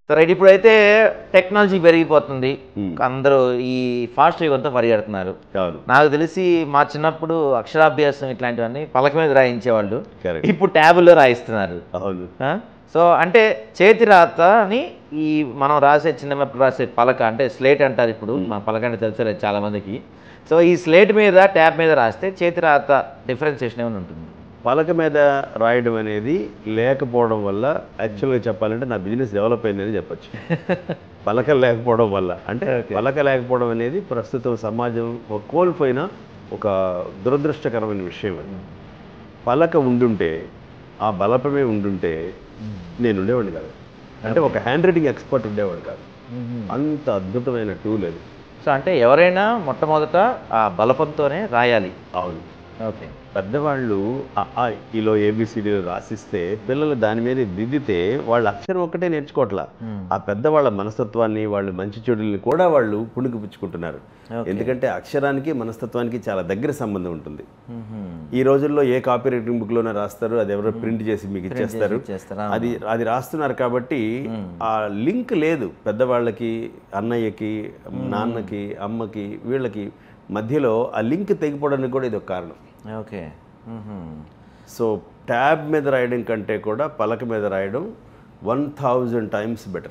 So right ఇప్పుడైతే technology పెరిగిపోతుంది. Hmm. అందరూ ఈ ఫాస్ట్ యుగంతో పరిగెడుతున్నారు. అవును. నాకు తెలిసి మా చిన్నప్పుడు అక్షరాభ్యాసం ఇట్లాంటివన్నీ పలక మీద రాయించేవాళ్ళు. Correct. ఇప్పుడు ట్యాబుల్లో రాయిస్తున్నారు. అవును. సో అంటే చేతి రాతని ఈ మనం రాసే చిన్నప్పుడు రాసే పలక అంటే స్లేట్ అంటారు ఇప్పుడు. మా పలక అంటే తెలుసు చాలా మందికి. సో ఈ స్లేట్ మీద ట్యాబ్ మీద రాస్తే చేతి రాత డిఫరెన్సియేషన్ ఏమైనా ఉంటుంది? పలక మీద రాయడం అనేది లేకపోవడం వల్ల యాక్చువల్గా చెప్పాలంటే నా బిజినెస్ డెవలప్ అయిందని చెప్పొచ్చు. పలక లేకపోవడం వల్ల అంటే పలక లేకపోవడం అనేది ప్రస్తుతం సమాజం కోల్పోయిన ఒక దురదృష్టకరమైన విషయం అది. పలక ఉండుంటే ఆ బలపమే ఉండుంటే నేను ఉండేవాడిని కాదు. అంటే ఒక హ్యాండ్ రైటింగ్ ఎక్స్పర్ట్ ఉండేవాడు కాదు. అంత అద్భుతమైన టూల్ అది. సో అంటే ఎవరైనా మొట్టమొదట ఆ బలపంతోనే రాయాలి. అవును. ఓకే. పెద్దవాళ్ళు ఈలో ఏబిసిడీలు రాసిస్తే పిల్లలు దాని మీద దిద్దితే వాళ్ళు అక్షరం ఒక్కటే నేర్చుకోవట్లా. ఆ పెద్దవాళ్ళ మనస్తత్వాన్ని వాళ్ళు మంచి చెడుల్ని కూడా వాళ్ళు పుణుకుపుచ్చుకుంటున్నారు. ఎందుకంటే అక్షరానికి మనస్తత్వానికి చాలా దగ్గర సంబంధం ఉంటుంది. ఈ రోజుల్లో ఏ కాపీ రైటింగ్ బుక్లోనే రాస్తారు, అది ఎవరో ప్రింట్ చేసి మీకు ఇచ్చేస్తారు. అది రాస్తున్నారు కాబట్టి ఆ లింక్ లేదు పెద్దవాళ్ళకి, అన్నయ్యకి, నాన్నకి, అమ్మకి, వీళ్ళకి మధ్యలో ఆ లింక్ తెగిపోవడానికి కూడా ఇది ఒక కారణం. ఓకే. సో ట్యాబ్ మీద రాయడం కంటే కూడా పలక మీద రాయడం 1000 times బెటర్.